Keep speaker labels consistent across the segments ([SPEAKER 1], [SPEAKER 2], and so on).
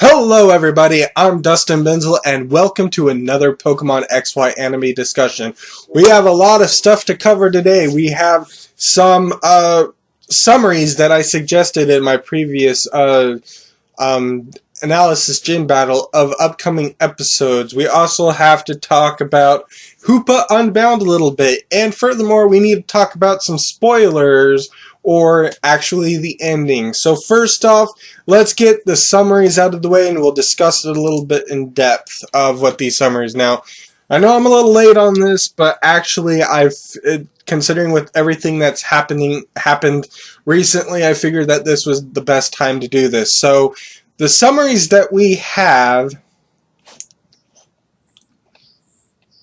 [SPEAKER 1] Hello everybody, I'm Dustin Benzel and welcome to another Pokemon XY anime discussion. We have a lot of stuff to cover today. We have some summaries that I suggested in my previous analysis gym battle of upcoming episodes. We also have to talk about Hoopa Unbound a little bit, and furthermore we need to talk about some spoilers or actually the ending. So first off, let's get the summaries out of the way and we'll discuss it a little bit in depth of what these summaries. Now, I know I'm a little late on this, but actually considering with everything that's happened recently, I figured that this was the best time to do this. So, the summaries that we have,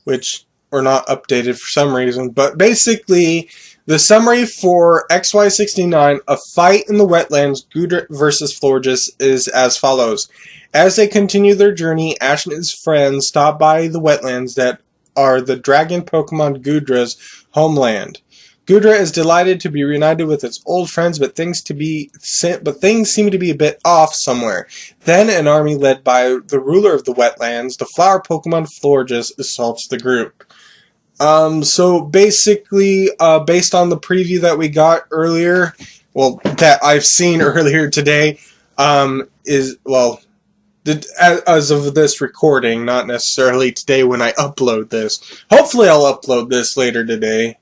[SPEAKER 1] which were not updated for some reason, but basically, the summary for XY69, A Fight in the Wetlands, Gudra vs. Florges, is as follows. As they continue their journey, Ash and his friends stop by the wetlands that are the dragon Pokemon Gudra's homeland. Gudra is delighted to be reunited with its old friends, but things seem to be a bit off somewhere. Then an army led by the ruler of the wetlands, the flower Pokemon Florges, assaults the group. So basically, based on the preview that we got earlier, well, that I've seen earlier today, as of this recording, not necessarily today when I upload this. Hopefully I'll upload this later today,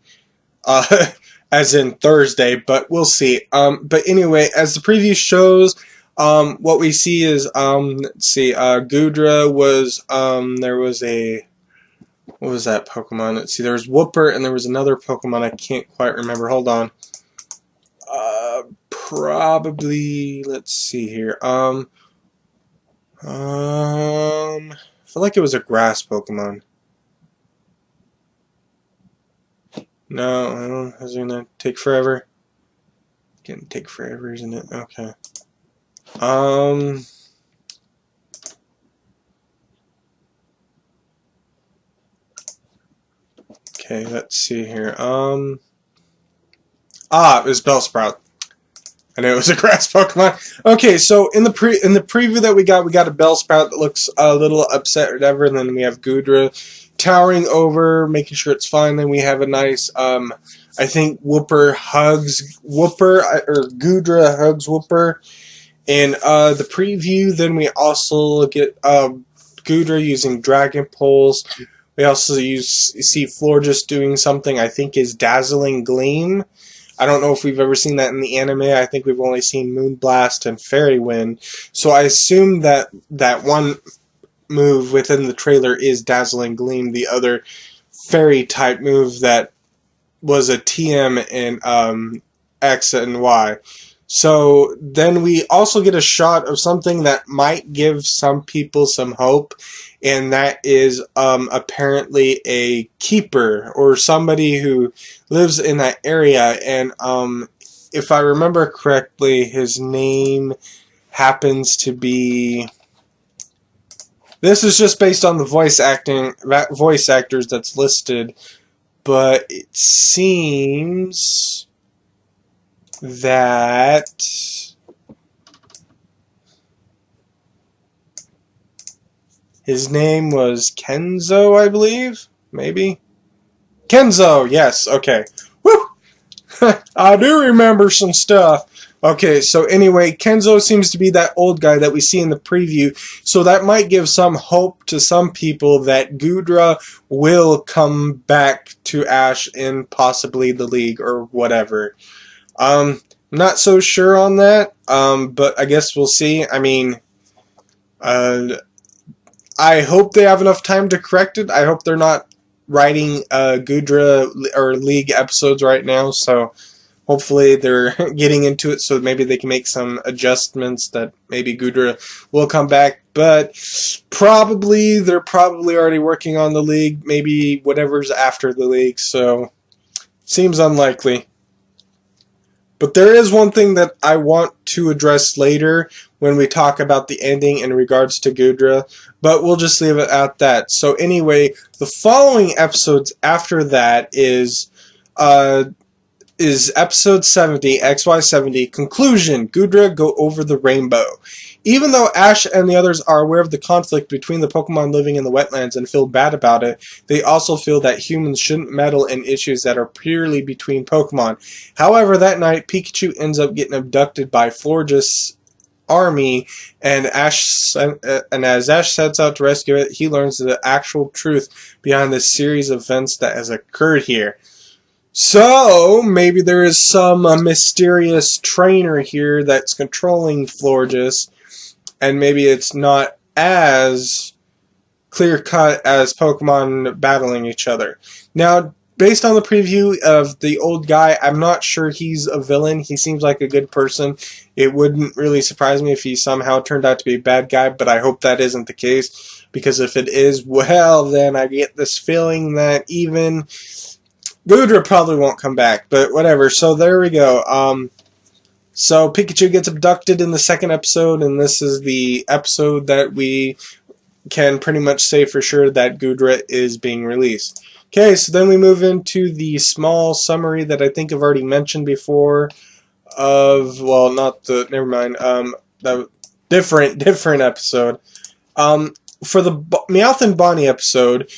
[SPEAKER 1] as in Thursday, but we'll see. But anyway, as the preview shows, what we see is, Gudra was, there was a, what was that Pokemon? Let's see, there was Wooper, and there was another Pokemon I can't quite remember. Hold on. Probably, let's see here. I feel like it was a grass Pokemon. No, is it gonna take forever? It's gonna take forever, isn't it? Okay. Okay, let's see here. It was Bellsprout. I knew it was a grass Pokemon. Okay, so in the preview that we got a Bellsprout that looks a little upset or whatever, and then we have Gudra towering over, making sure it's fine. Then we have a nice, I think Gudra hugs Wooper. In the preview, then we also get Gudra using Dragon Pulse. We also see Florges doing something I think is Dazzling Gleam. I don't know if we've ever seen that in the anime. I think we've only seen Moonblast and Fairy Wind. So I assume that one move within the trailer is Dazzling Gleam. The other fairy type move that was a TM in X and Y. So then we also get a shot of something that might give some people some hope, and that is apparently a keeper or somebody who lives in that area. And if I remember correctly, his name happens to be. This is just based on the voice actors that's listed, but it seems that his name was Kenzo, I believe? Maybe? Kenzo, yes, okay. Woo! I do remember some stuff. Okay, so anyway, Kenzo seems to be that old guy that we see in the preview, so that might give some hope to some people that Gudra will come back to Ash in possibly the league or whatever. Not so sure on that, but I guess we'll see. I mean, I hope they have enough time to correct it. I hope they're not writing Gudra or League episodes right now, so hopefully they're getting into it so maybe they can make some adjustments that maybe Gudra will come back, but they're probably already working on the League, maybe whatever's after the League, so seems unlikely. But there is one thing that I want to address later when we talk about the ending in regards to Gudra, but we'll just leave it at that. So anyway, the following episodes after that is is episode 70, XY70, conclusion, Gudra go over the rainbow. Even though Ash and the others are aware of the conflict between the Pokemon living in the wetlands and feel bad about it, they also feel that humans shouldn't meddle in issues that are purely between Pokemon. However, that night, Pikachu ends up getting abducted by Florges' army, and as Ash sets out to rescue it, he learns the actual truth behind the series of events that has occurred here. So, maybe there is some mysterious trainer here that's controlling Florges, and maybe it's not as clear-cut as Pokemon battling each other. Now, based on the preview of the old guy, I'm not sure he's a villain. He seems like a good person. It wouldn't really surprise me if he somehow turned out to be a bad guy, but I hope that isn't the case, because if it is, well, then I get this feeling that even Gudra probably won't come back, but whatever. So there we go. So Pikachu gets abducted in the second episode, and this is the episode that we can pretty much say for sure that Gudra is being released. Okay, so then we move into the small summary that I think I've already mentioned before of, well, not the, never mind, the different episode. For the Meowth and Bonnie episode,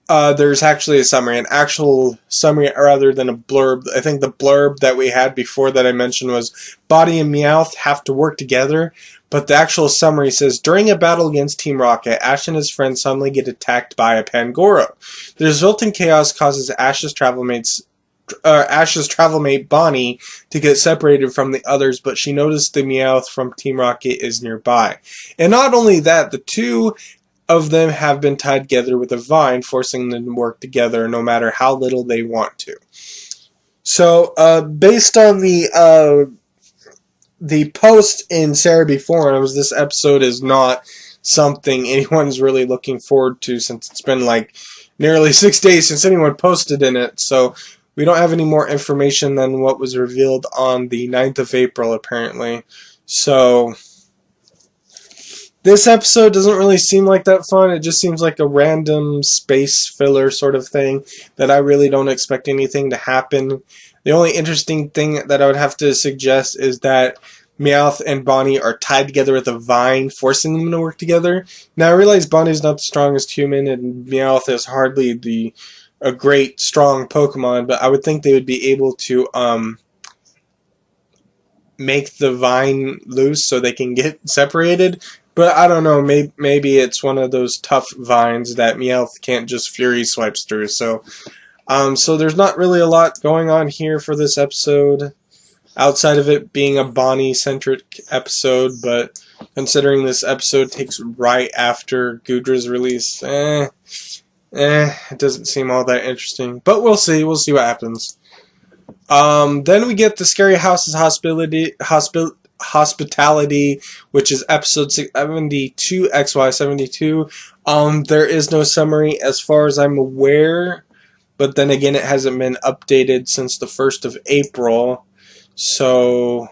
[SPEAKER 1] there's actually a summary, an actual summary rather than a blurb. I think the blurb that we had before that I mentioned was Bonnie and Meowth have to work together, but the actual summary says, during a battle against Team Rocket, Ash and his friends suddenly get attacked by a Pangoro. The resultant chaos causes Ash's travel mate Bonnie to get separated from the others, but she noticed the Meowth from Team Rocket is nearby. And not only that, the two of them have been tied together with a vine, forcing them to work together no matter how little they want to. So, based on the post in Cerebi forums, this episode is not something anyone's really looking forward to, since it's been like nearly 6 days since anyone posted in it. So we don't have any more information than what was revealed on the 9th of April, apparently. So this episode doesn't really seem like that fun. It just seems like a random space filler sort of thing that I really don't expect anything to happen. The only interesting thing that I would have to suggest is that Meowth and Bonnie are tied together with a vine, forcing them to work together. Now, I realize Bonnie's not the strongest human, and Meowth is hardly a great, strong Pokemon, but I would think they would be able to make the vine loose so they can get separated. But I don't know, maybe it's one of those tough vines that Meowth can't just Fury Swipes through. So there's not really a lot going on here for this episode, outside of it being a Bonnie-centric episode, but considering this episode takes right after Gudra's release, it doesn't seem all that interesting. But we'll see what happens. Then we get the Scary House's Hospitality, which is episode 72, XY72. There is no summary as far as I'm aware, but then again, it hasn't been updated since the 1st of April. So,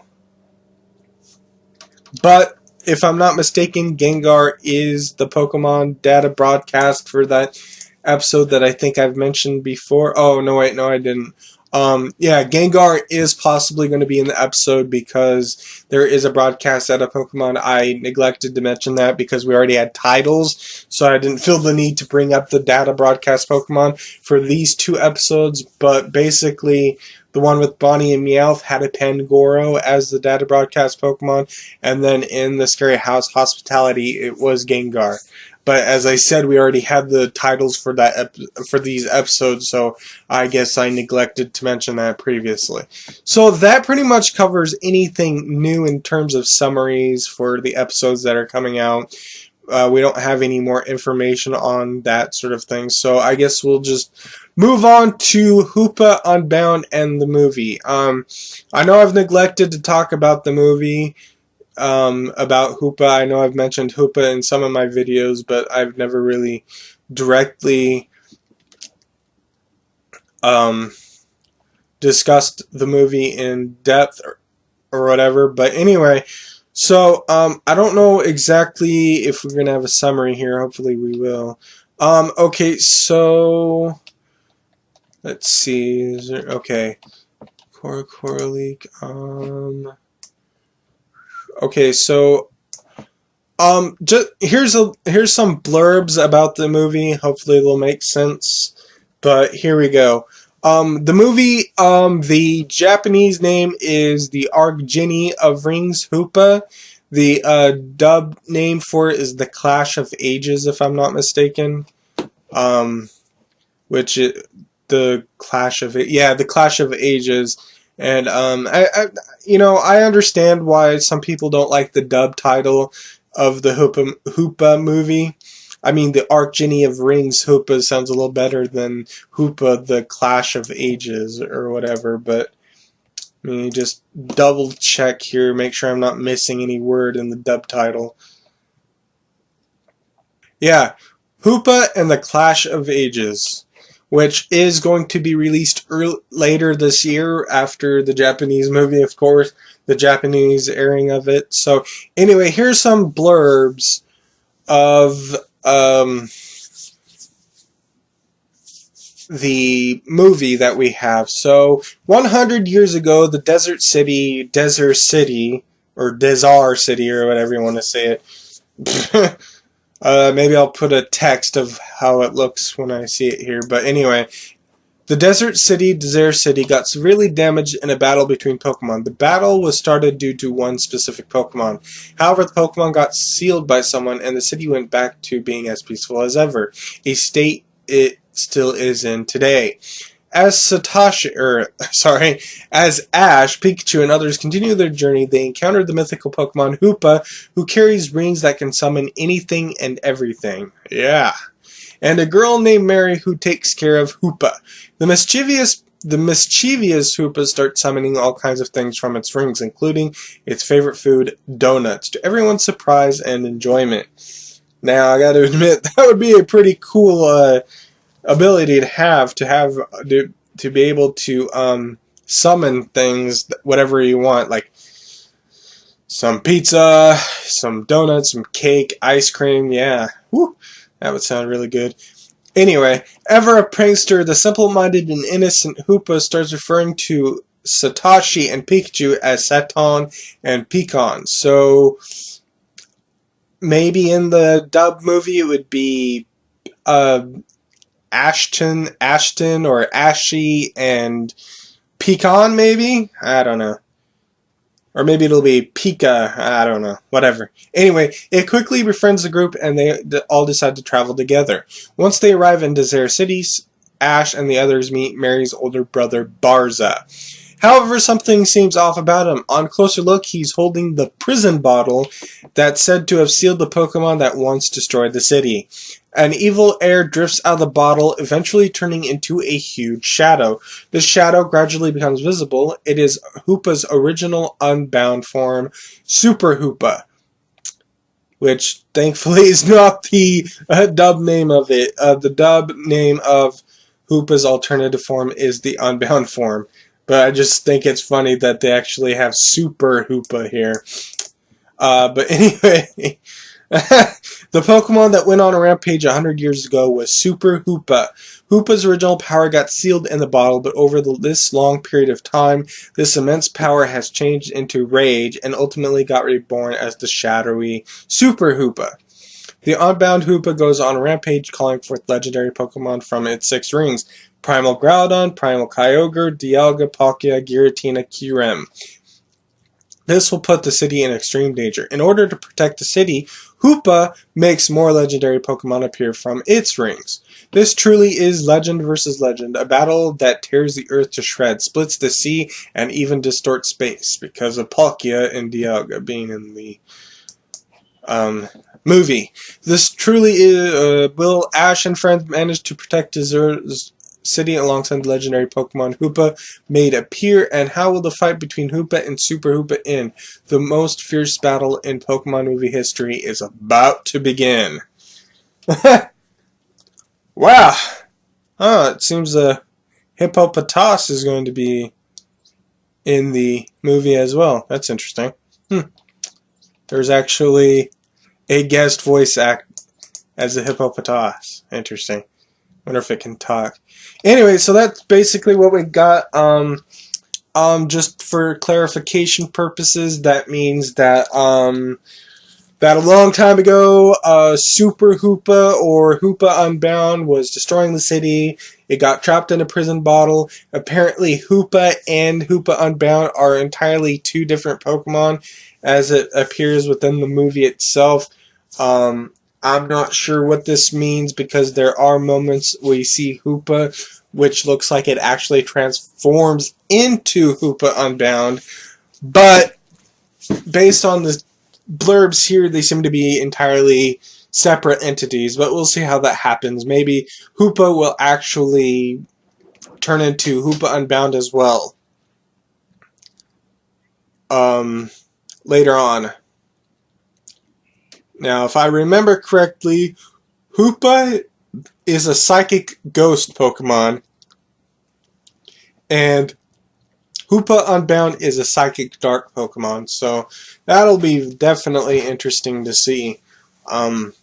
[SPEAKER 1] but if I'm not mistaken, Gengar is the Pokemon data broadcast for that episode that I think I've mentioned before. Oh, no, wait, no, I didn't. Yeah, Gengar is possibly going to be in the episode because there is a broadcast at a Pokemon. I neglected to mention that because we already had titles, so I didn't feel the need to bring up the data broadcast Pokemon for these two episodes, but basically the one with Bonnie and Meowth had a Pangoro as the data broadcast Pokemon, and then in the Scary House Hospitality, it was Gengar. But as I said, we already had the titles for that for these episodes, so I guess I neglected to mention that previously. So that pretty much covers anything new in terms of summaries for the episodes that are coming out. We don't have any more information on that sort of thing, so I guess we'll just move on to Hoopa Unbound and the movie. I know I've neglected to talk about the movie. About Hoopa. I know I've mentioned Hoopa in some of my videos, but I've never really directly discussed the movie in depth or whatever. But anyway, so I don't know exactly if we're going to have a summary here. Hopefully we will. Okay, so let's see. Okay. Coral Leak. Okay, so just here's some blurbs about the movie. Hopefully they'll make sense. But here we go. The movie, the Japanese name is the Argini of Rings Hoopa. The dub name for it is the Clash of Ages, if I'm not mistaken. Which it, the Clash of the Clash of Ages. And I understand why some people don't like the dub title of the Hoopa movie. I mean, the Archgenie of Rings Hoopa sounds a little better than Hoopa the Clash of Ages or whatever, but I mean, just double check here, make sure I'm not missing any word in the dub title. Yeah, Hoopa and the Clash of Ages, which is going to be released later this year after the Japanese movie, of course, the Japanese airing of it. So anyway, here's some blurbs of the movie that we have. So 100 years ago, the Desert City, or Desar City, or whatever you want to say it. Maybe I'll put a text of how it looks when I see it here. But anyway, the Desert City, Desert City, got severely damaged in a battle between Pokemon. The battle was started due to one specific Pokemon. However, the Pokemon got sealed by someone, and the city went back to being as peaceful as ever, a state it still is in today. As Ash, Pikachu, and others continue their journey, they encounter the mythical Pokemon Hoopa, who carries rings that can summon anything and everything. Yeah. And a girl named Mary who takes care of Hoopa. The mischievous Hoopa starts summoning all kinds of things from its rings, including its favorite food, donuts, to everyone's surprise and enjoyment. Now, I gotta admit, that would be a pretty cool ability to be able to summon things, whatever you want, like some pizza, some donuts, some cake, ice cream. Yeah, woo, that would sound really good. Anyway, ever a prankster, the simple-minded and innocent Hoopa starts referring to Satoshi and Pikachu as Saton and Pecan. So maybe in the dub movie it would be Ashton, or Ashy and Pecan, maybe? I don't know. Or maybe it'll be Pika, I don't know, whatever. Anyway, it quickly befriends the group and they all decide to travel together. Once they arrive in Desert City, Ash and the others meet Mary's older brother, Barza. However, something seems off about him. On closer look, he's holding the prison bottle that's said to have sealed the Pokemon that once destroyed the city. An evil air drifts out of the bottle, eventually turning into a huge shadow. This shadow gradually becomes visible. It is Hoopa's original Unbound form, Super Hoopa, which thankfully is not the dub name of it. The dub name of Hoopa's alternative form is the Unbound form. But I just think it's funny that they actually have Super Hoopa here. But anyway, the Pokemon that went on a rampage 100 years ago was Super Hoopa. Hoopa's original power got sealed in the bottle, but over this long period of time, this immense power has changed into rage and ultimately got reborn as the shadowy Super Hoopa. The Unbound Hoopa goes on a rampage, calling forth legendary Pokemon from its 6 rings: Primal Groudon, Primal Kyogre, Dialga, Palkia, Giratina, Kyurem. This will put the city in extreme danger. In order to protect the city, Hoopa makes more legendary Pokemon appear from its rings. This truly is legend versus legend, a battle that tears the earth to shreds, splits the sea, and even distorts space, because of Palkia and Dialga being in the movie. This truly is, will Ash and friends manage to protect Desert's city alongside the legendary Pokemon Hoopa made appear, and how will the fight between Hoopa and Super Hoopa end? The most fierce battle in Pokemon movie history is about to begin. Wow! It seems Hippopotas is going to be in the movie as well. That's interesting. There's actually a guest voice act as a Hippopotas. Interesting. Wonder if it can talk. Anyway, so that's basically what we got. Just for clarification purposes, that means that that a long time ago, Super Hoopa or Hoopa Unbound was destroying the city. It got trapped in a prison bottle. Apparently, Hoopa and Hoopa Unbound are entirely two different Pokemon, as it appears within the movie itself. I'm not sure what this means because there are moments we see Hoopa, which looks like it actually transforms into Hoopa Unbound, but based on the blurbs here, they seem to be entirely separate entities, but we'll see how that happens. Maybe Hoopa will actually turn into Hoopa Unbound as well. Later on. Now, if I remember correctly, Hoopa is a psychic ghost Pokemon, and Hoopa Unbound is a psychic dark Pokemon, so that'll be definitely interesting to see. On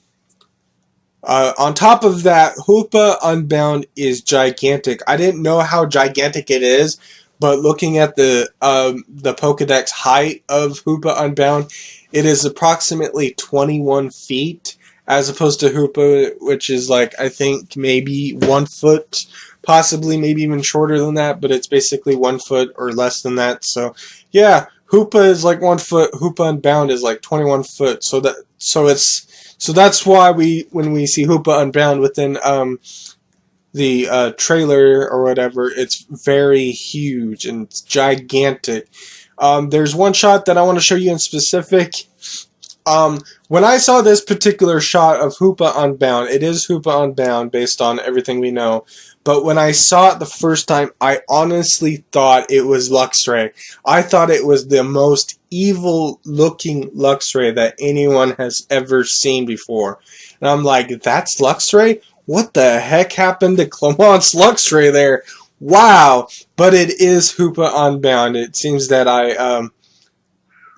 [SPEAKER 1] top of that, Hoopa Unbound is gigantic. I didn't know how gigantic it is, but looking at the Pokedex height of Hoopa Unbound, it is approximately 21 feet, as opposed to Hoopa, which is like, I think, maybe 1 foot, possibly maybe even shorter than that, but it's basically 1 foot or less than that. So, yeah, Hoopa is like 1 foot, Hoopa Unbound is like 21 foot. So that's why when we see Hoopa Unbound within the trailer or whatever, it's very huge and it's gigantic. There's one shot that I want to show you in specific. When I saw this particular shot of Hoopa Unbound, it is Hoopa Unbound based on everything we know, but when I saw it the first time, I honestly thought it was Luxray. I thought it was the most evil-looking Luxray that anyone has ever seen before. And I'm like, that's Luxray? What the heck happened to Clamont's Luxray there? Wow! But it is Hoopa Unbound. It seems that I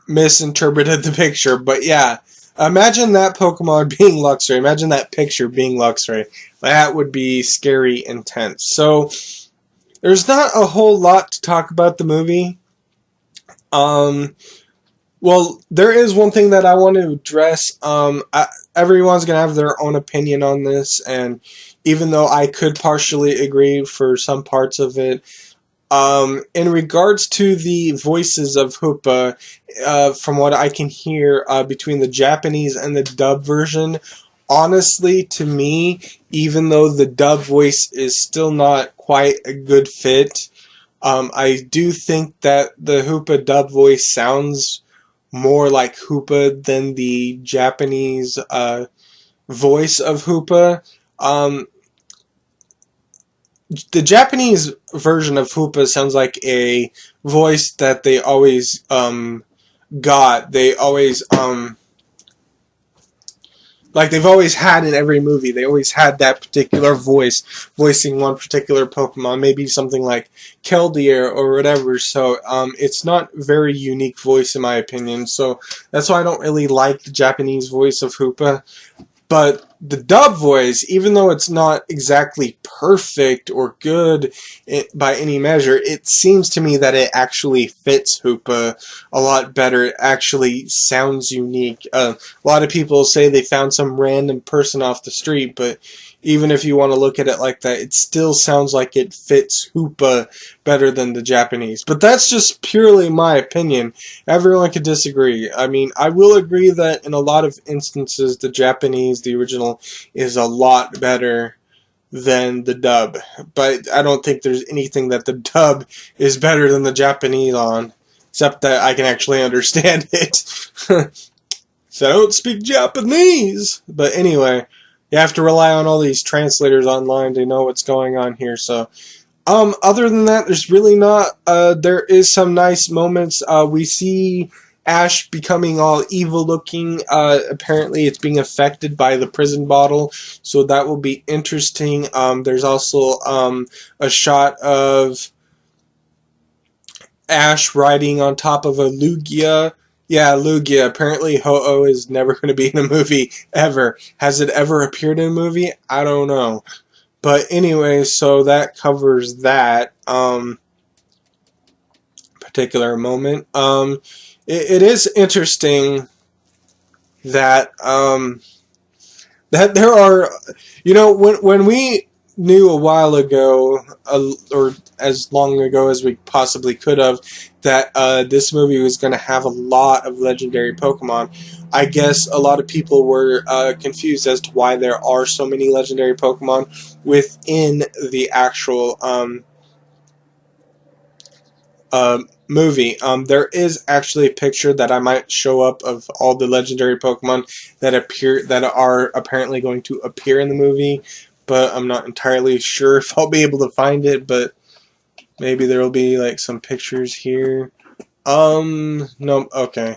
[SPEAKER 1] misinterpreted the picture, but yeah. Imagine that Pokemon being Luxray. Imagine that picture being Luxray. That would be scary intense. So, there's not a whole lot to talk about the movie. Well, there is one thing that I want to address. Everyone's going to have their own opinion on this, and even though I could partially agree for some parts of it, in regards to the voices of Hoopa, from what I can hear between the Japanese and the dub version, honestly, to me, even though the dub voice is still not quite a good fit, I do think that the Hoopa dub voice sounds more like Hoopa than the Japanese voice of Hoopa. The Japanese version of Hoopa sounds like a voice that they always got. They always like they've always had in every movie. They always had that particular voice voicing one particular Pokemon, maybe something like Keldeo or whatever. So it's not very unique voice in my opinion. So that's why I don't really like the Japanese voice of Hoopa. But the dub voice, even though it's not exactly perfect or good by any measure, it seems to me that it actually fits Hoopa a lot better. It actually sounds unique. A lot of people say they found some random person off the street, but even if you want to look at it like that, it still sounds like it fits Hoopa better than the Japanese. But that's just purely my opinion. Everyone could disagree. I mean, I will agree that in a lot of instances, the Japanese, the original, is a lot better than the dub. But I don't think there's anything that the dub is better than the Japanese on, except that I can actually understand it. So I don't speak Japanese. But anyway, you have to rely on all these translators online to know what's going on here. So, other than that, there's really not. There is some nice moments. We see Ash becoming all evil looking. Apparently, it's being affected by the prison bottle, so that will be interesting. There's also a shot of Ash riding on top of a Lugia. Yeah, Lugia. Apparently, Ho-Oh is never going to be in a movie, ever. Has it ever appeared in a movie? I don't know. But anyway, so that covers that. particular moment. It is interesting that that there are, when we knew a while ago, or as long ago as we possibly could have, that this movie was going to have a lot of legendary Pokemon. I guess a lot of people were confused as to why there are so many legendary Pokemon within the actual movie. There is actually a picture that I might show up of all the legendary Pokemon that are apparently going to appear in the movie, but I'm not entirely sure if I'll be able to find it, but maybe there will be like some pictures here. No, okay.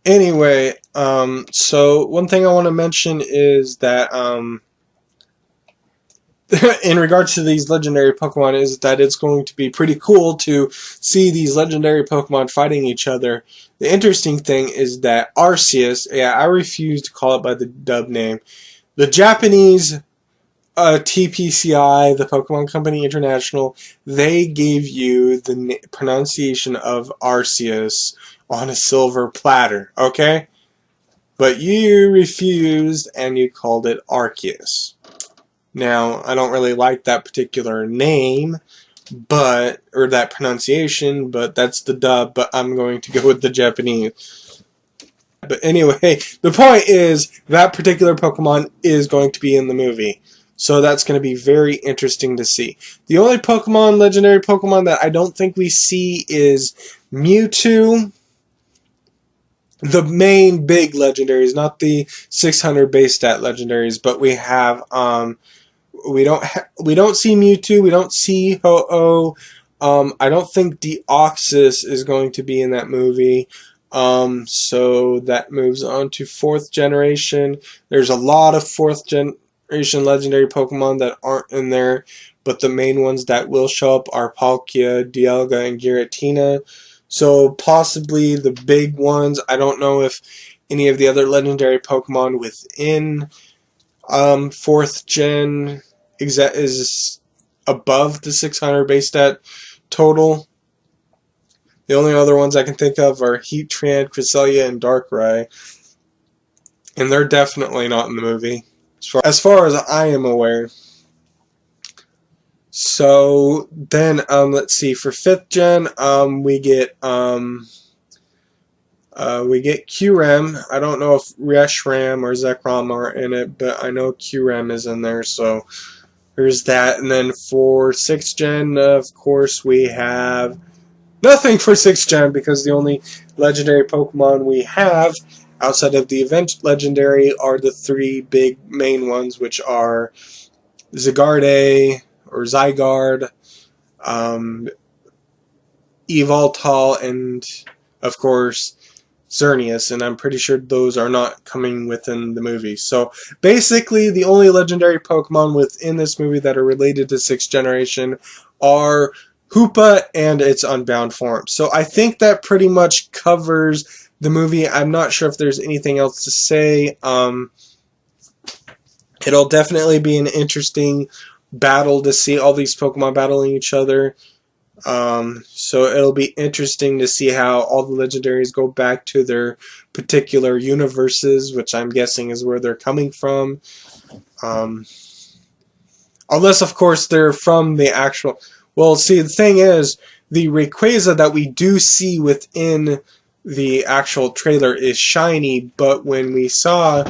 [SPEAKER 1] Anyway, so one thing I want to mention is that, in regards to these legendary Pokemon, is that it's going to be pretty cool to see these legendary Pokemon fighting each other. The interesting thing is that Arceus, yeah, I refuse to call it by the dub name. The Japanese TPCI, the Pokemon Company International, they gave you the pronunciation of Arceus on a silver platter, okay? But you refused and you called it Arceus. Now, I don't really like that particular name, or that pronunciation, but that's the dub, but I'm going to go with the Japanese. But anyway, the point is, that particular Pokemon is going to be in the movie. So that's going to be very interesting to see. The only legendary Pokemon that I don't think we see is Mewtwo. The main big legendaries, not the 600 base stat legendaries, but we have, we don't see Mewtwo, we don't see Ho-Oh. I don't think Deoxys is going to be in that movie. So that moves on to 4th generation. There's a lot of 4th generation legendary Pokemon that aren't in there, but the main ones that will show up are Palkia, Dialga, and Giratina. So possibly the big ones. I don't know if any of the other legendary Pokemon within 4th gen is above the 600 base stat total. The only other ones I can think of are Heatran, Cresselia, and Darkrai. And they're definitely not in the movie, as far as I am aware. So then, let's see. For 5th gen, we get Kyurem. I don't know if Reshiram or Zekrom are in it, but I know Kyurem is in there. So there's that. And then for 6th gen, of course, we have nothing for 6th gen, because the only legendary Pokemon we have outside of the event legendary are the 3 big main ones, which are Zygarde, or Zygarde, Yveltal, and of course Xerneas, and I'm pretty sure those are not coming within the movie. So basically the only legendary Pokemon within this movie that are related to 6th generation are Hoopa and its Unbound form. So I think that pretty much covers the movie. I'm not sure if there's anything else to say. It'll definitely be an interesting battle to see all these Pokemon battling each other. So it'll be interesting to see how all the legendaries go back to their particular universes, which I'm guessing is where they're coming from. Unless, of course, they're from the actual... Well, see, the thing is, the Rayquaza that we do see within the actual trailer is shiny, but when we saw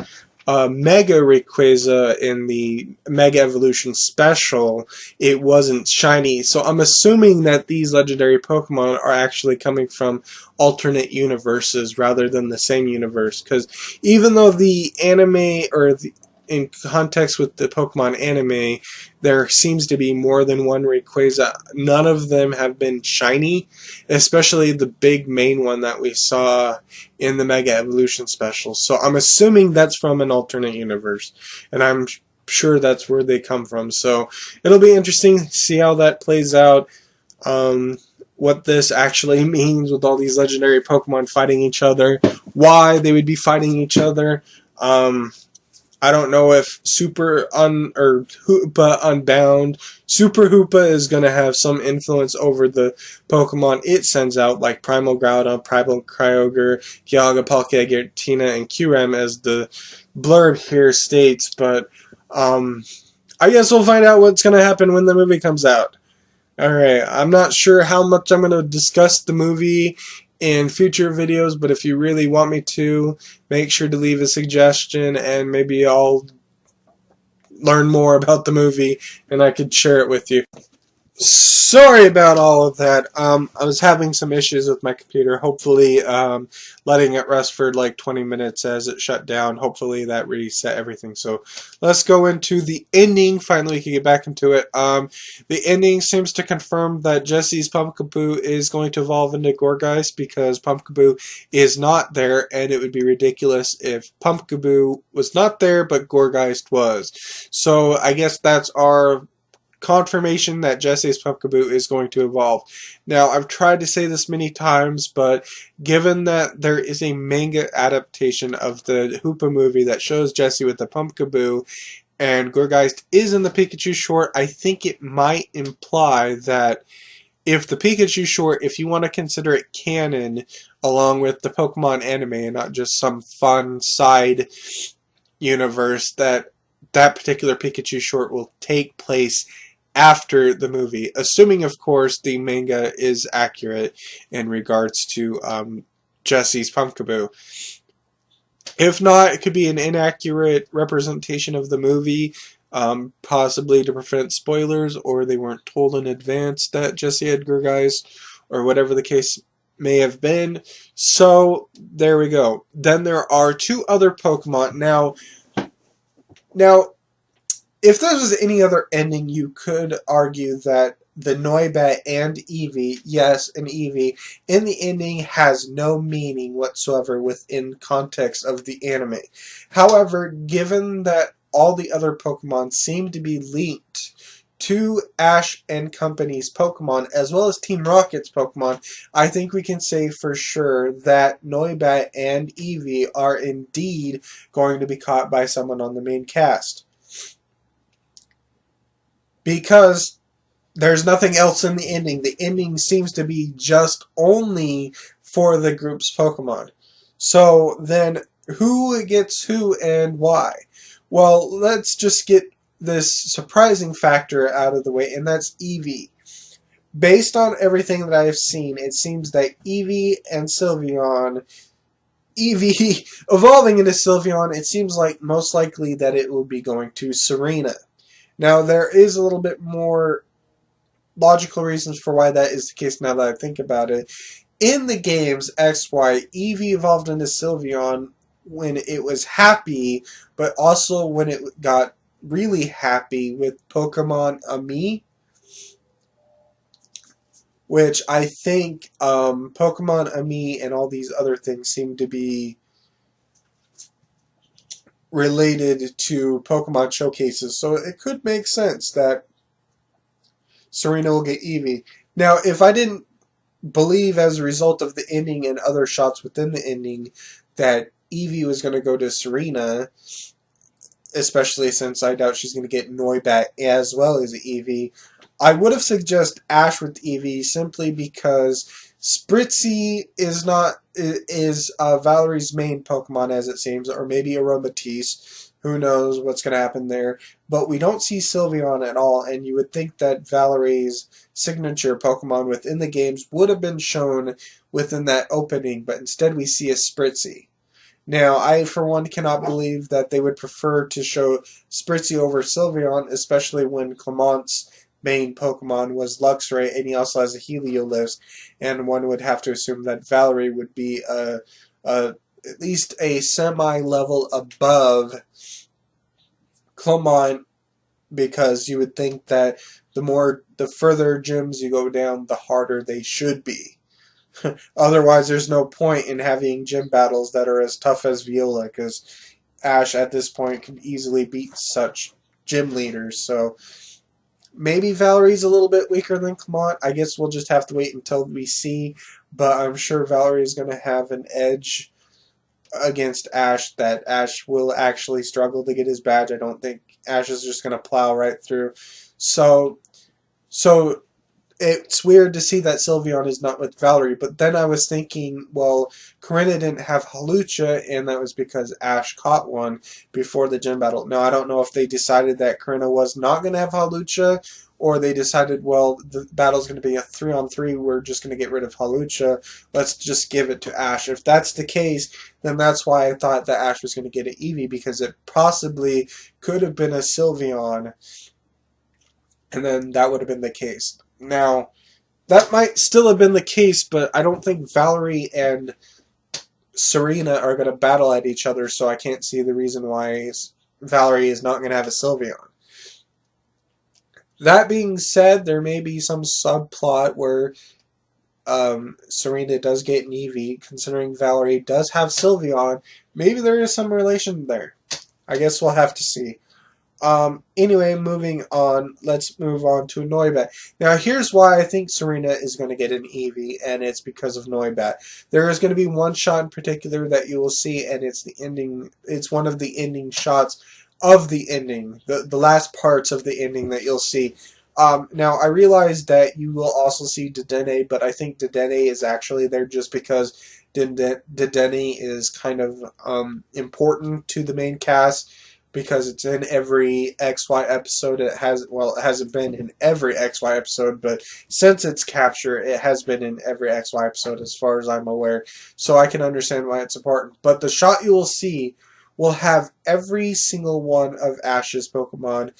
[SPEAKER 1] Mega Rayquaza in the Mega Evolution Special, it wasn't shiny. So I'm assuming that these legendary Pokemon are actually coming from alternate universes rather than the same universe. Because even though the anime, in context with the Pokemon anime, there seems to be more than one Rayquaza, none of them have been shiny, especially the big main one that we saw in the Mega Evolution Special. So I'm assuming that's from an alternate universe, and I'm sure that's where they come from. So it'll be interesting to see how that plays out, what this actually means with all these legendary Pokemon fighting each other, why they would be fighting each other. I don't know if Hoopa Unbound, Super Hoopa is going to have some influence over the Pokemon it sends out, like Primal Groudon, Primal Kyogre, Dialga, Palkia, Giratina, and Kyurem, as the blurb here states. But I guess we'll find out what's going to happen when the movie comes out. Alright, I'm not sure how much I'm going to discuss the movie in future videos, but if you really want me to, make sure to leave a suggestion and maybe I'll learn more about the movie and I could share it with you. Sorry about all of that. I was having some issues with my computer. Hopefully, letting it rest for like 20 minutes as it shut down. Hopefully that reset everything. So let's go into the ending. Finally, we can get back into it. The ending seems to confirm that Jesse's Pumpkaboo is going to evolve into Gourgeist because Pumpkaboo is not there, and it would be ridiculous if Pumpkaboo was not there but Gourgeist was. So I guess that's our confirmation that Jesse's Pumpkaboo is going to evolve. Now, I've tried to say this many times, but given that there is a manga adaptation of the Hoopa movie that shows Jesse with the Pumpkaboo, and Gourgeist is in the Pikachu short, I think it might imply that if the Pikachu short, if you want to consider it canon, along with the Pokemon anime and not just some fun side universe, that particular Pikachu short will take place after the movie, assuming, of course, the manga is accurate in regards to Jesse's Pumpkaboo. If not, it could be an inaccurate representation of the movie, possibly to prevent spoilers, or they weren't told in advance that Jesse had Gourgeist, or whatever the case may have been. So, there we go. Then there are two other Pokemon. Now, if this was any other ending, you could argue that the Noibat and Eevee, yes, and Eevee, in the ending has no meaning whatsoever within context of the anime. However, given that all the other Pokemon seem to be linked to Ash and Company's Pokemon, as well as Team Rocket's Pokemon, I think we can say for sure that Noibat and Eevee are indeed going to be caught by someone on the main cast. Because there's nothing else in the ending. The ending seems to be just only for the group's Pokemon. So then, who gets who and why? Well, let's just get this surprising factor out of the way, and that's Eevee. Based on everything that I have seen, it seems that Eevee and Sylveon, Eevee evolving into Sylveon, it seems like most likely that it will be going to Serena. Now, there is a little bit more logical reasons for why that is the case now that I think about it. In the games XY, Eevee evolved into Sylveon when it was happy, but also when it got really happy with Pokemon Ami, which I think Pokemon Ami and all these other things seem to be related to Pokemon showcases, so it could make sense that Serena will get Eevee. Now, if I didn't believe as a result of the ending and other shots within the ending that Eevee was going to go to Serena, especially since I doubt she's going to get Noibat as well as Eevee, I would have suggested Ash with Eevee simply because Spritzee is Valerie's main Pokemon, as it seems, or maybe Aromatisse. Who knows what's going to happen there. But we don't see Sylveon at all, and you would think that Valerie's signature Pokemon within the games would have been shown within that opening, but instead we see a Spritzee. Now, I, for one, cannot believe that they would prefer to show Spritzee over Sylveon, especially when Clement's main Pokemon was Luxray, and he also has a Heliolisk, and one would have to assume that Valerie would be at least a semi-level above Clement, because you would think that the further gyms you go down, the harder they should be. Otherwise, there's no point in having gym battles that are as tough as Viola, because Ash at this point can easily beat such gym leaders. So maybe Valerie's a little bit weaker than Clement. I guess we'll just have to wait until we see. But I'm sure Valerie's going to have an edge against Ash that Ash will actually struggle to get his badge. I don't think Ash is just going to plow right through. So it's weird to see that Sylveon is not with Valerie, but then I was thinking, well, Corinna didn't have Hawlucha, and that was because Ash caught one before the gym battle. Now, I don't know if they decided that Corinna was not going to have Hawlucha, or they decided, well, the battle's going to be a 3-on-3, we're just going to get rid of Hawlucha, let's just give it to Ash. If that's the case, then that's why I thought that Ash was going to get an Eevee, because it possibly could have been a Sylveon, and then that would have been the case. Now, that might still have been the case, but I don't think Valerie and Serena are going to battle at each other, so I can't see the reason why Valerie is not going to have a Sylveon. That being said, there may be some subplot where Serena does get an Eevee, considering Valerie does have Sylveon. Maybe there is some relation there. I guess we'll have to see. Anyway, moving on, let's move on to Noibat. Now, here's why I think Serena is going to get an Eevee, and it's because of Noibat. There is going to be one shot in particular that you will see, and it's the ending. It's one of the ending shots of the ending, the last parts of the ending that you'll see. Now, I realize that you will also see Dedenne, but I think Dedenne is actually there just because Dedenne is kind of important to the main cast, because it's in every XY episode. It hasn't been in every XY episode, but since its capture, it has been in every XY episode as far as I'm aware. So I can understand why it's important. But the shot you will see will have every single one of Ash's Pokemon,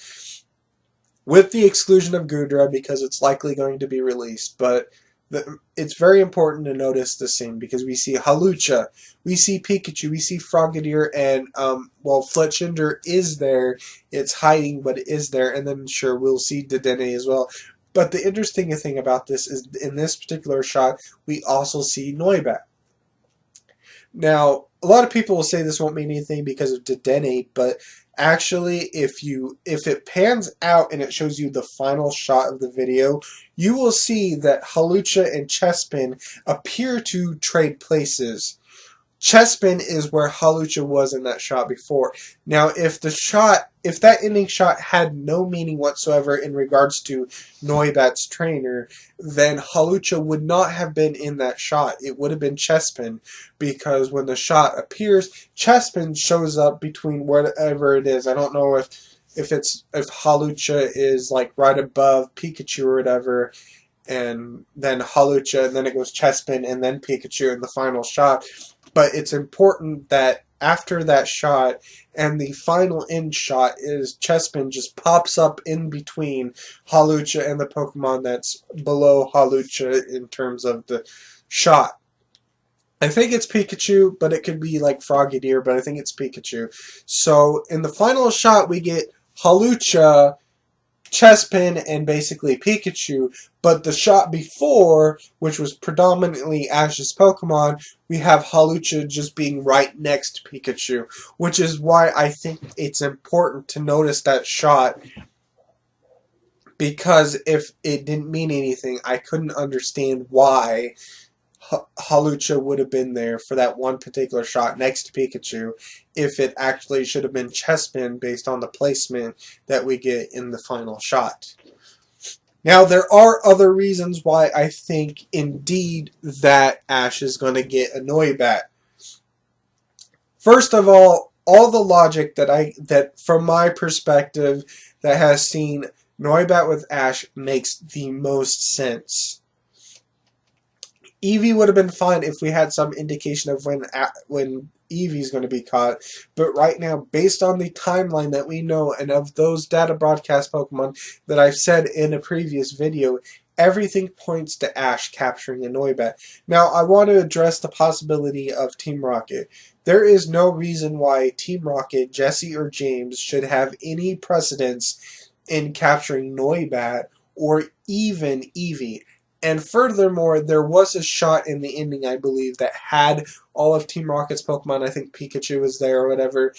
[SPEAKER 1] with the exclusion of Goodra, because it's likely going to be released. But it's very important to notice the scene, because we see Hawlucha, we see Pikachu, we see Frogadier, and, well, Fletchinder is there. It's hiding, but it is there, and then, sure, we'll see Dedenne as well. But the interesting thing about this is, in this particular shot, we also see Noibat. Now, a lot of people will say this won't mean anything because of Dedenne, but actually, if it pans out and it shows you the final shot of the video, you will see that Hawlucha and Chespin appear to trade places. Chespin is where Hawlucha was in that shot before. Now, if that ending shot had no meaning whatsoever in regards to Noibat's trainer, then Hawlucha would not have been in that shot. It would have been Chespin, because when the shot appears, Chespin shows up between whatever it is. I don't know if Hawlucha is like right above Pikachu or whatever, and then Hawlucha, and then it goes Chespin, and then Pikachu in the final shot. But it's important that after that shot and the final end shot is Chespin just pops up in between Hawlucha and the Pokemon that's below Hawlucha in terms of the shot. I think it's Pikachu, but it could be like Frogadier, but I think it's Pikachu. So in the final shot we get Hawlucha, Chespin, and basically Pikachu, but the shot before, which was predominantly Ash's Pokemon, we have Hawlucha just being right next to Pikachu, which is why I think it's important to notice that shot, because if it didn't mean anything, I couldn't understand why Hawlucha would have been there for that one particular shot next to Pikachu, if it actually should have been Chespin based on the placement that we get in the final shot. Now, there are other reasons why I think indeed that Ash is going to get a Noibat. First of all the logic that from my perspective that has seen Noibat with Ash makes the most sense. Eevee would have been fine if we had some indication of when Eevee's going to be caught, but right now, based on the timeline that we know and of those data broadcast Pokemon that I've said in a previous video, everything points to Ash capturing a Noibat. Now, I want to address the possibility of Team Rocket. There is no reason why Team Rocket, Jesse or James, should have any precedence in capturing Noibat or even Eevee. And furthermore, there was a shot in the ending, I believe, that had all of Team Rocket's Pokemon. I think Pikachu was there or whatever.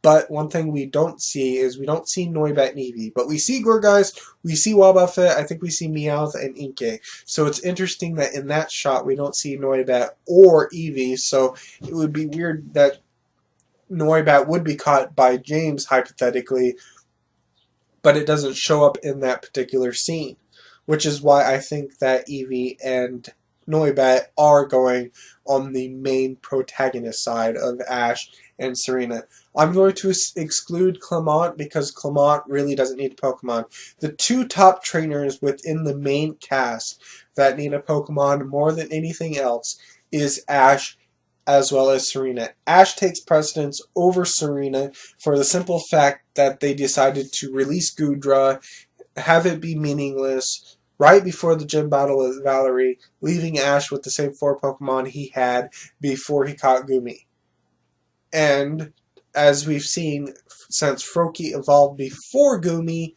[SPEAKER 1] But one thing we don't see is we don't see Noibat and Eevee. But we see Gorgeist, we see Wobbuffet, I think we see Meowth and Inkay. So it's interesting that in that shot we don't see Noibat or Eevee. So it would be weird that Noibat would be caught by James, hypothetically, but it doesn't show up in that particular scene. Which is why I think that Eevee and Noibat are going on the main protagonist side of Ash and Serena. I'm going to exclude Clement because Clement really doesn't need a Pokemon. The two top trainers within the main cast that need a Pokemon more than anything else is Ash as well as Serena. Ash takes precedence over Serena for the simple fact that they decided to release Goodra, have it be meaningless, right before the gym battle with Valerie, leaving Ash with the same 4 Pokemon he had before he caught Gumi. And as we've seen, since Froakie evolved before Gumi,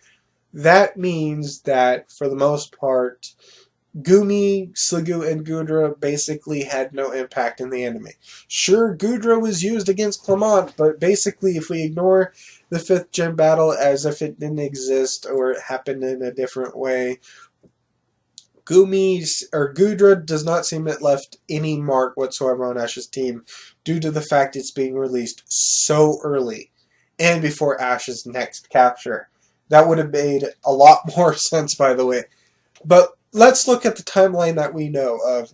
[SPEAKER 1] that means that for the most part, Gumi, Sliggoo, and Goodra basically had no impact in the anime. Sure, Goodra was used against Clement, but basically if we ignore the 5th gym battle as if it didn't exist or it happened in a different way, Goodra does not seem to have left any mark whatsoever on Ash's team due to the fact it's being released so early and before Ash's next capture. That would have made a lot more sense, by the way. But let's look at the timeline that we know of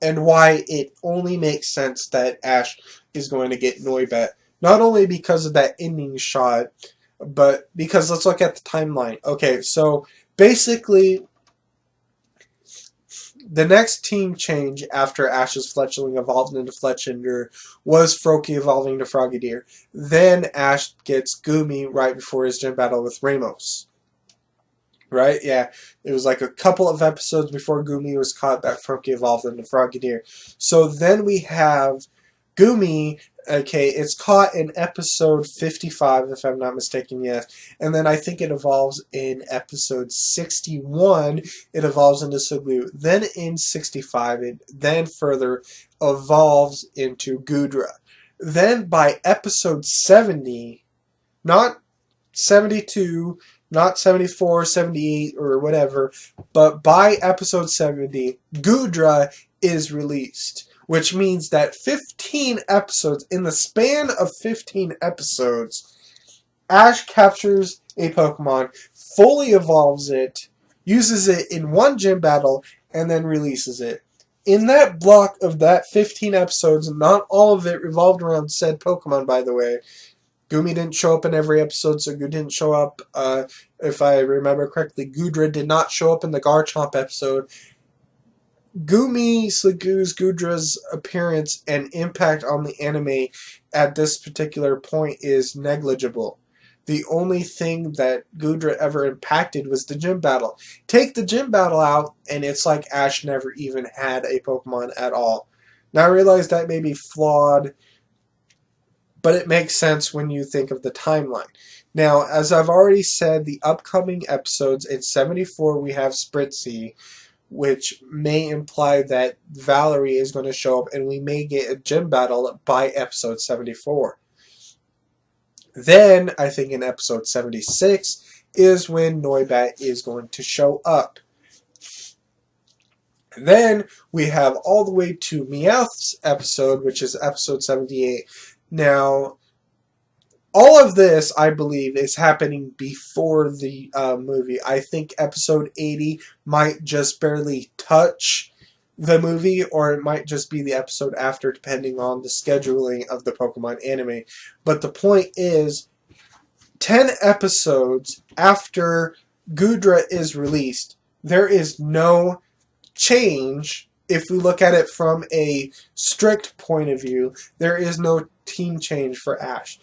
[SPEAKER 1] and why it only makes sense that Ash is going to get Noibat. Not only because of that ending shot, but because let's look at the timeline. Okay, so basically the next team change after Ash's Fletchling evolved into Fletchinder was Froakie evolving to Frogadier. Then Ash gets Gumi right before his gym battle with Ramos. Right? Yeah. It was like a couple of episodes before Gumi was caught that Froakie evolved into Frogadier. So then we have Gumi. Okay, it's caught in episode 55, if I'm not mistaken, yes. And then I think it evolves in episode 61, it evolves into Sliggoo. Then in 65, it then further evolves into Goodra. Then by episode 70, not 72, not 74, 78, or whatever, but by episode 70, Goodra is released. Which means that 15 episodes, in the span of 15 episodes, Ash captures a Pokemon, fully evolves it, uses it in one gym battle, and then releases it. In that block of that 15 episodes, not all of it revolved around said Pokemon, by the way. Gumi didn't show up in every episode, so Goo didn't show up. If I remember correctly, Goodra did not show up in the Garchomp episode. Gumi, Sliggoo's, Goodra's appearance and impact on the anime at this particular point is negligible. The only thing that Goodra ever impacted was the gym battle. Take the gym battle out, and it's like Ash never even had a Pokemon at all. Now I realize that may be flawed, but it makes sense when you think of the timeline. Now, as I've already said, the upcoming episodes, in 74 we have Spritzy, which may imply that Valerie is going to show up and we may get a gym battle by episode 74. Then, I think in episode 76 is when Noibat is going to show up. Then, we have all the way to Meowth's episode, which is episode 78. Now, all of this, I believe, is happening before the movie. I think episode 80 might just barely touch the movie, or it might just be the episode after, depending on the scheduling of the Pokemon anime. But the point is, 10 episodes after Goodra is released, there is no change. If we look at it from a strict point of view, there is no team change for Ash.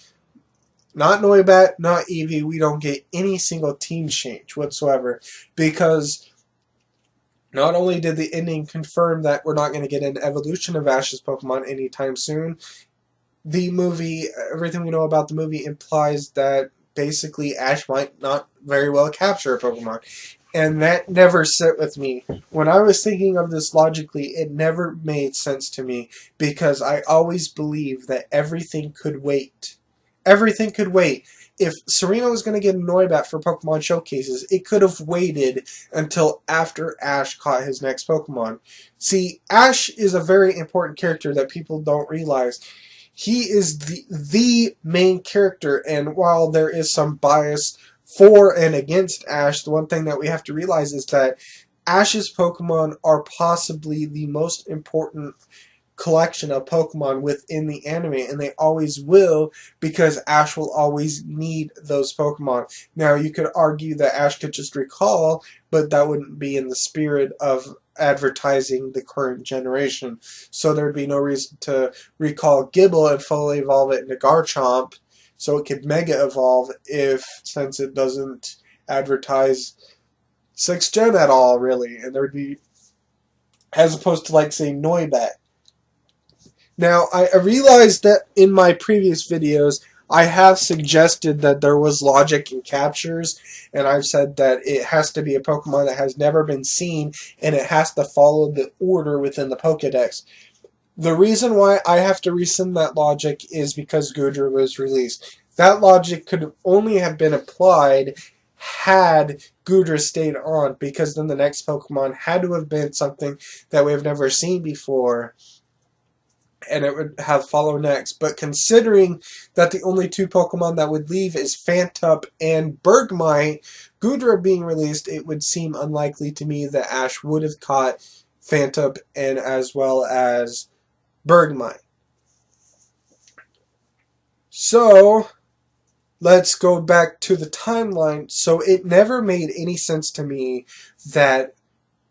[SPEAKER 1] Not Noibat, not Eevee, we don't get any single team change whatsoever, because not only did the ending confirm that we're not going to get an evolution of Ash's Pokemon anytime soon, the movie, everything we know about the movie implies that basically Ash might not very well capture a Pokemon. And that never sit with me. When I was thinking of this logically, it never made sense to me, because I always believed that everything could wait Everything could wait. If Serena was going to get a Noibat for Pokemon Showcases, it could have waited until after Ash caught his next Pokemon. See, Ash is a very important character that people don't realize. He is the main character, and while there is some bias for and against Ash, the one thing that we have to realize is that Ash's Pokemon are possibly the most important collection of Pokemon within the anime, and they always will, because Ash will always need those Pokemon. Now, you could argue that Ash could just recall, but that wouldn't be in the spirit of advertising the current generation. So there'd be no reason to recall Gibble and fully evolve it into Garchomp, so it could Mega Evolve since it doesn't advertise 6th Gen at all, really. And there would be, as opposed to, like, say, Noibat. Now, I realized that in my previous videos, I have suggested that there was logic in captures, and I've said that it has to be a Pokemon that has never been seen, and it has to follow the order within the Pokedex. The reason why I have to rescind that logic is because Goodra was released. That logic could only have been applied had Goodra stayed on, because then the next Pokemon had to have been something that we have never seen before, and it would have follow next. But considering that the only two Pokemon that would leave is Phantup and Bergmite, Goodra being released, it would seem unlikely to me that Ash would have caught Phantup and as well as Bergmite. So, let's go back to the timeline. So it never made any sense to me that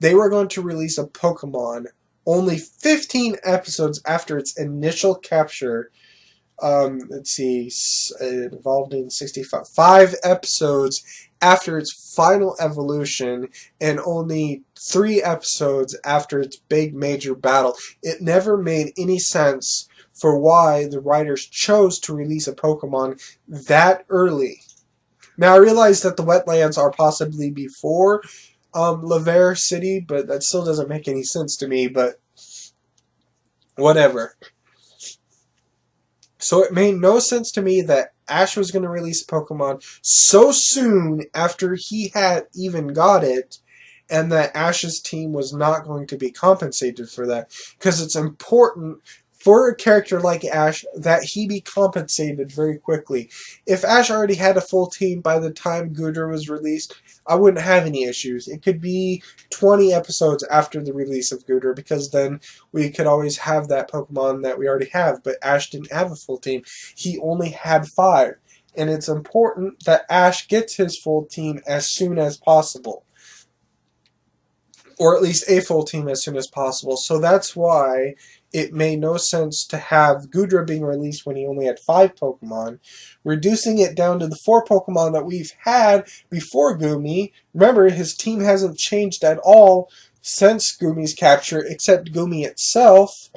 [SPEAKER 1] they were going to release a Pokemon only 15 episodes after its initial capture. Let's see, it evolved in 65. 5 episodes after its final evolution, and only 3 episodes after its big major battle. It never made any sense for why the writers chose to release a Pokemon that early. Now, I realize that the wetlands are possibly before Laver City, but that still doesn't make any sense to me, but whatever. So it made no sense to me that Ash was going to release a Pokemon so soon after he had even got it, and that Ash's team was not going to be compensated for that, because it's important for a character like Ash that he be compensated very quickly. If Ash already had a full team by the time Goodra was released, I wouldn't have any issues. It could be 20 episodes after the release of Goodra, because then we could always have that Pokemon that we already have. But Ash didn't have a full team. He only had 5. And it's important that Ash gets his full team as soon as possible. Or at least a full team as soon as possible. So that's why it made no sense to have Goodra being released when he only had 5 Pokemon, reducing it down to the 4 Pokemon that we've had before Gumi. Remember, his team hasn't changed at all since Gumi's capture, except Gumi itself.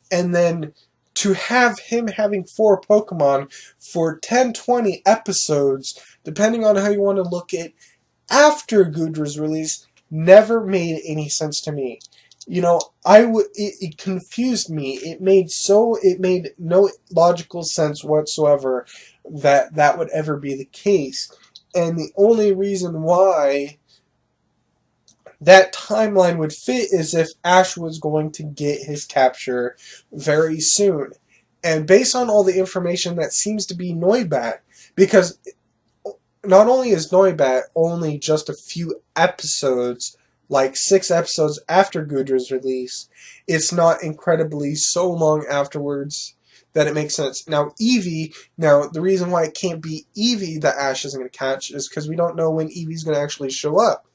[SPEAKER 1] And then to have him having 4 Pokemon for 10-20 episodes, depending on how you want to look at after Goodra's release, never made any sense to me. You know, it confused me. It made no logical sense whatsoever that would ever be the case. And the only reason why that timeline would fit is if Ash was going to get his capture very soon. And based on all the information, that seems to be Noibat, because not only is Noibat only just a few episodes, like 6 episodes after Goodra's release, it's not incredibly so long afterwards that it makes sense. Now, Eevee, the reason why it can't be Eevee that Ash isn't going to catch is because we don't know when Eevee's going to actually show up.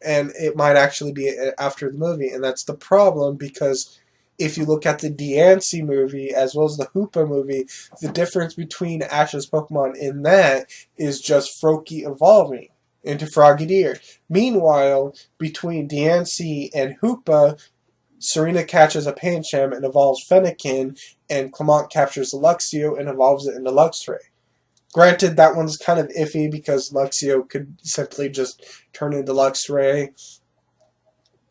[SPEAKER 1] And it might actually be after the movie, and that's the problem, because if you look at the Diancie movie as well as the Hoopa movie, the difference between Ash's Pokemon in that is just Froakie evolving into Frogadier. Meanwhile, between Diancie and Hoopa, Serena catches a Pancham and evolves Fennekin, and Clement captures a Luxio and evolves it into Luxray. Granted, that one's kind of iffy because Luxio could simply just turn into Luxray.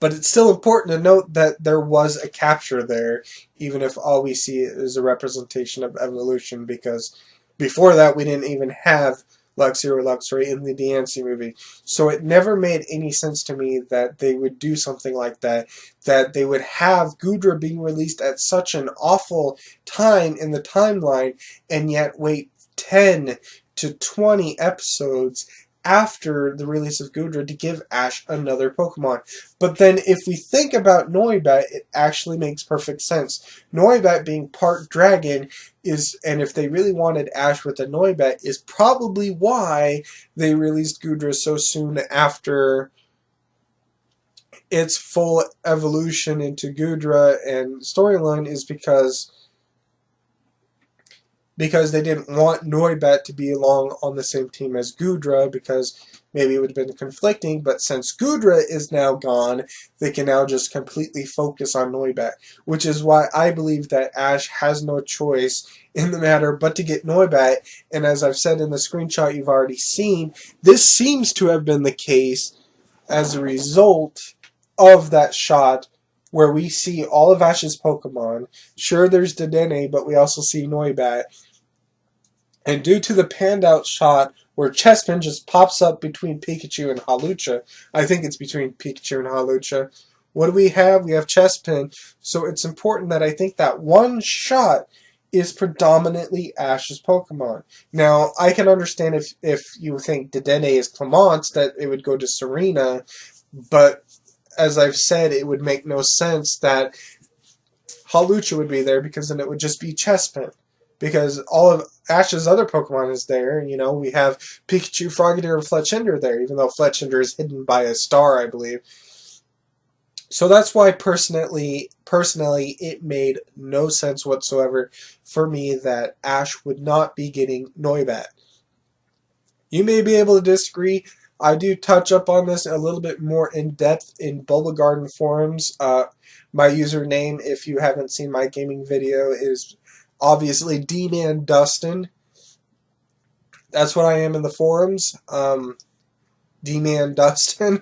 [SPEAKER 1] But it's still important to note that there was a capture there, even if all we see is a representation of evolution, because before that we didn't even have Luxie or Luxray in the Diancie movie. So it never made any sense to me that they would do something like that, that they would have Gudra being released at such an awful time in the timeline, and yet wait 10 to 20 episodes after the release of Gudra to give Ash another Pokemon. But then if we think about Noibat, it actually makes perfect sense. Noibat being part dragon is, and if they really wanted Ash with a Noibat, is probably why they released Gudra so soon after its full evolution into Gudra and storyline, is because they didn't want Noibat to be along on the same team as Gudra, because maybe it would have been conflicting, but since Gudra is now gone, they can now just completely focus on Noibat, which is why I believe that Ash has no choice in the matter but to get Noibat, and as I've said in the screenshot you've already seen, this seems to have been the case as a result of that shot where we see all of Ash's Pokemon. Sure, there's Dedenne, but we also see Noibat. And due to the panned out shot where Chespin just pops up between Pikachu and Hawlucha, I think it's between Pikachu and Hawlucha, what do we have? We have Chespin. So it's important that I think that one shot is predominantly Ash's Pokemon. Now, I can understand if you think Dedenne is Clemence, that it would go to Serena, but as I've said, it would make no sense that Hawlucha would be there, because then it would just be Chespin. Because all of Ash's other Pokemon is there. You know, we have Pikachu, Frogadier, and Fletchinder there, even though Fletchinder is hidden by a star, I believe. So that's why, personally, it made no sense whatsoever for me that Ash would not be getting Noibat. You may be able to disagree. I do touch up on this a little bit more in depth in Bulba Garden forums. My username, if you haven't seen my gaming video, is obviously D-Man Dustin. That's what I am in the forums. D-Man Dustin.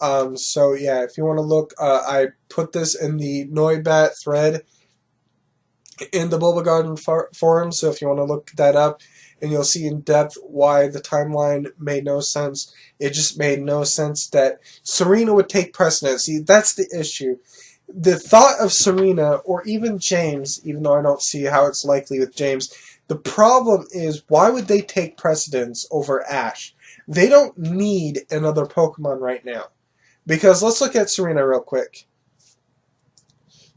[SPEAKER 1] So yeah, if you want to look, I put this in the Noibat thread in the Bulba Garden forum, so if you want to look that up, and you'll see in depth why the timeline made no sense. It just made no sense that Serena would take precedence. See, that's the issue. The thought of Serena, or even James, even though I don't see how it's likely with James, the problem is, why would they take precedence over Ash? They don't need another Pokemon right now. Because let's look at Serena real quick.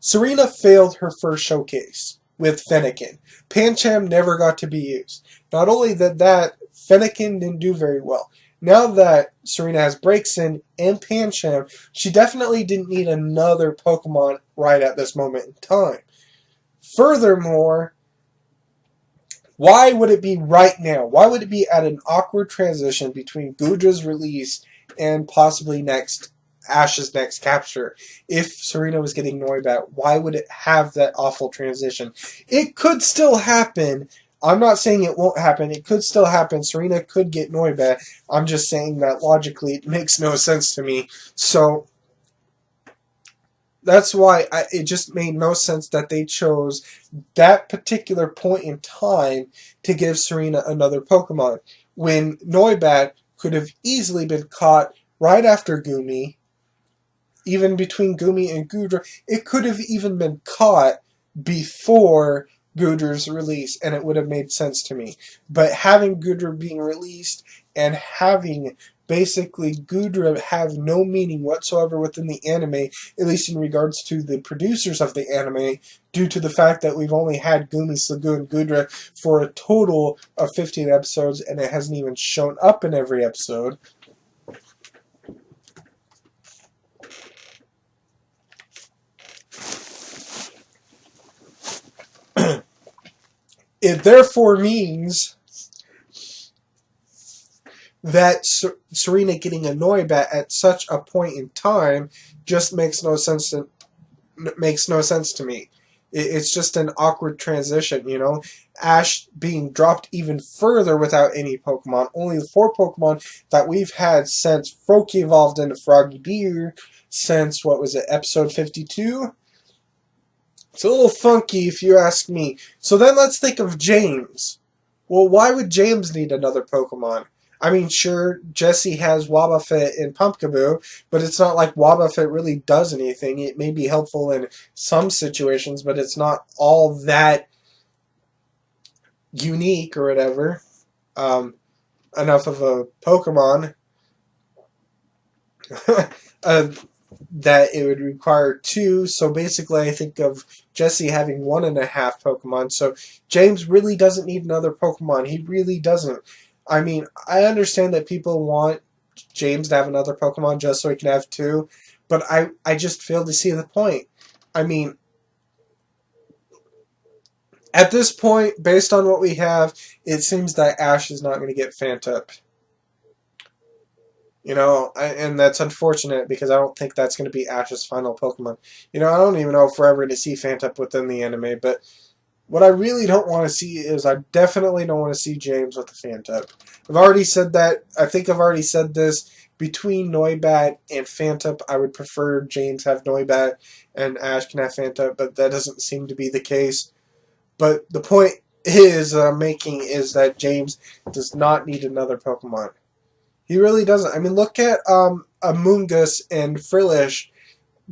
[SPEAKER 1] Serena failed her first showcase with Fennekin. Pancham never got to be used. Not only that, Fennekin didn't do very well. Now that Serena has Braixen and Pancham, she definitely didn't need another Pokemon right at this moment in time. Furthermore, why would it be right now? Why would it be at an awkward transition between Gudra's release and possibly Ash's next capture? If Serena was getting Noibat, why would it have that awful transition? It could still happen. I'm not saying it won't happen. It could still happen. Serena could get Noibat. I'm just saying that logically it makes no sense to me. So that's why it just made no sense that they chose that particular point in time to give Serena another Pokemon, when Noibat could have easily been caught right after Gumi. Even between Gumi and Gudra, it could have even been caught before Gudra's release, and it would have made sense to me. But having Gudra being released and having basically Gudra have no meaning whatsoever within the anime, at least in regards to the producers of the anime, due to the fact that we've only had Gumi, Sliggoo, and Gudra for a total of 15 episodes, and it hasn't even shown up in every episode. It therefore means that Serena getting a Noibat at such a point in time just makes no sense to me. It's just an awkward transition, you know? Ash being dropped even further without any Pokemon. Only the 4 Pokemon that we've had since Froakie evolved into Frogadier, since, what was it, episode 52? It's a little funky if you ask me. So then let's think of James. Well, why would James need another Pokemon? I mean, sure, Jessie has Wobbuffet and Pumpkaboo, but it's not like Wobbuffet really does anything. It may be helpful in some situations, but it's not all that unique or whatever. Enough of a Pokemon that it would require 2. So basically, I think of Jessie having 1.5 Pokemon. So James really doesn't need another Pokemon. He really doesn't. I mean, I understand that people want James to have another Pokemon just so he can have 2, but I just fail to see the point. I mean, at this point, based on what we have, it seems that Ash is not going to get Phantup. You know, and that's unfortunate because I don't think that's going to be Ash's final Pokemon. You know, I don't even know if we're ever going to see Phantup within the anime, but what I really don't want to see is I definitely don't want to see James with the Phantup. I've already said that. I think I've already said this. Between Noibat and Phantup, I would prefer James have Noibat and Ash can have Phantup, but that doesn't seem to be the case. But the point is I'm making is that James does not need another Pokemon. He really doesn't. I mean, look at Amoonguss and Frillish.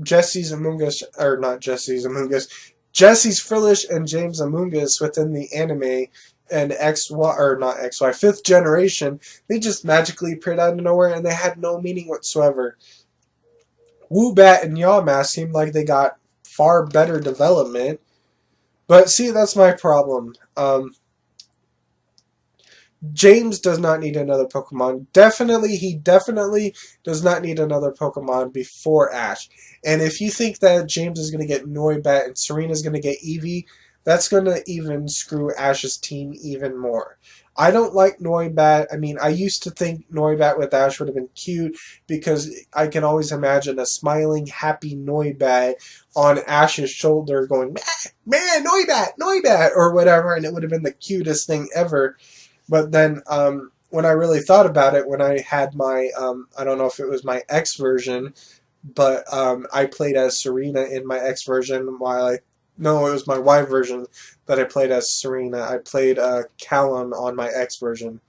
[SPEAKER 1] Jesse's Amoonguss, or not Jesse's Amoonguss. Jesse's Frillish and James Amoonguss within the anime and XY, or not XY, 5th generation, they just magically appeared out of nowhere and they had no meaning whatsoever. Woobat and Yawmask seemed like they got far better development. But see, that's my problem. James does not need another Pokemon. He definitely does not need another Pokemon before Ash. And if you think that James is going to get Noibat and Serena is going to get Eevee, that's going to even screw Ash's team even more. I don't like Noibat. I mean, I used to think Noibat with Ash would have been cute because I can always imagine a smiling, happy Noibat on Ash's shoulder going, man, Noibat, Noibat, or whatever, and it would have been the cutest thing ever. But then when I really thought about it, when I had my, I don't know if it was my X version, but I played as Serena in my X version no, it was my Y version that I played as Serena. I played Callum on my X version.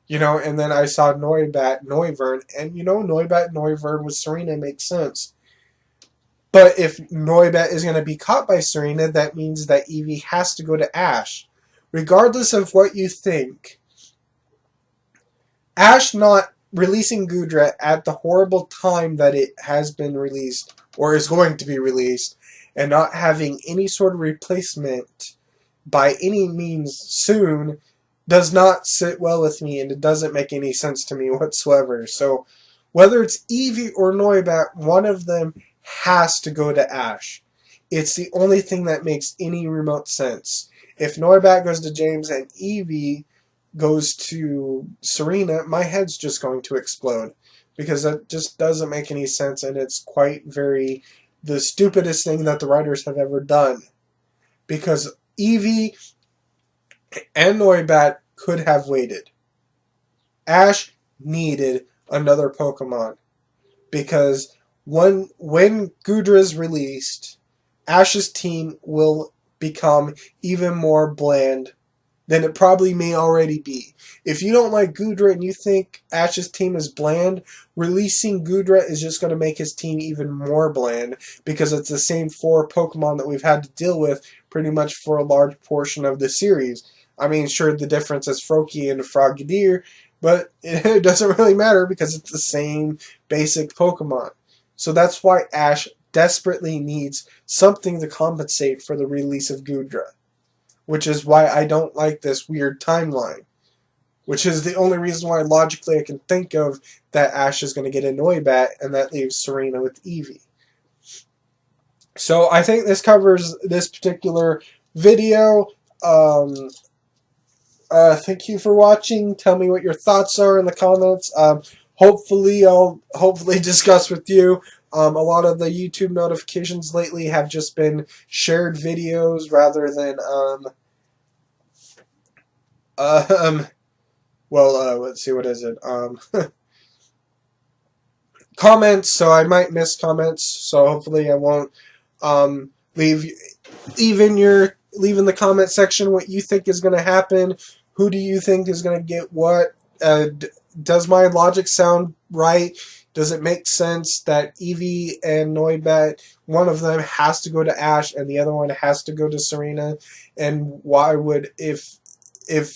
[SPEAKER 1] You know, and then I saw Noibat, Noivern, and you know, Noibat, Noivern with Serena makes sense. But if Noibat is going to be caught by Serena, that means that Eevee has to go to Ash. Regardless of what you think, Ash not releasing Goodra at the horrible time that it has been released, or is going to be released, and not having any sort of replacement by any means soon, does not sit well with me, and it doesn't make any sense to me whatsoever. So, whether it's Eevee or Noibat, one of them has to go to Ash. It's the only thing that makes any remote sense. If Noibat goes to James and Eevee goes to Serena, my head's just going to explode. Because that just doesn't make any sense, and it's quite the stupidest thing that the writers have ever done. Because Eevee and Noibat could have waited. Ash needed another Pokemon. Because when Goodra is released, Ash's team will become even more bland than it probably may already be. If you don't like Goodra and you think Ash's team is bland, releasing Goodra is just going to make his team even more bland because it's the same 4 Pokemon that we've had to deal with pretty much for a large portion of the series. I mean, sure, the difference is Froakie and Frogadier, but it doesn't really matter because it's the same basic Pokemon. So that's why Ash desperately needs something to compensate for the release of Goodra. Which is why I don't like this weird timeline. Which is the only reason why logically I can think of that Ash is going to get a Noibat and that leaves Serena with Eevee. So I think this covers this particular video. Thank you for watching. Tell me what your thoughts are in the comments. Hopefully I'll discuss with you. A lot of the YouTube notifications lately have just been shared videos rather than let's see, what is it? Comments, so I might miss comments, so hopefully I won't. Leave in the comment section what you think is going to happen. Who do you think is going to get what? Does my logic sound right? Does it make sense that Eevee and Noibat, one of them has to go to Ash and the other one has to go to Serena? And why would, if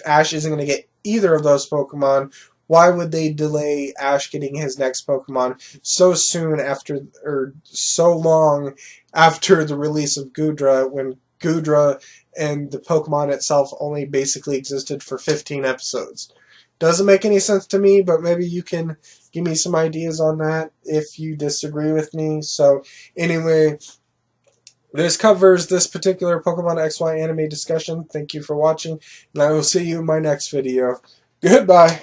[SPEAKER 1] Ash isn't going to get either of those Pokemon, why would they delay Ash getting his next Pokemon so soon after, or so long after the release of Goodra, when Goodra and the Pokemon itself only basically existed for 15 episodes? Doesn't make any sense to me, but maybe you can give me some ideas on that if you disagree with me. So anyway, this covers this particular Pokemon XY anime discussion. Thank you for watching, and I will see you in my next video. Goodbye.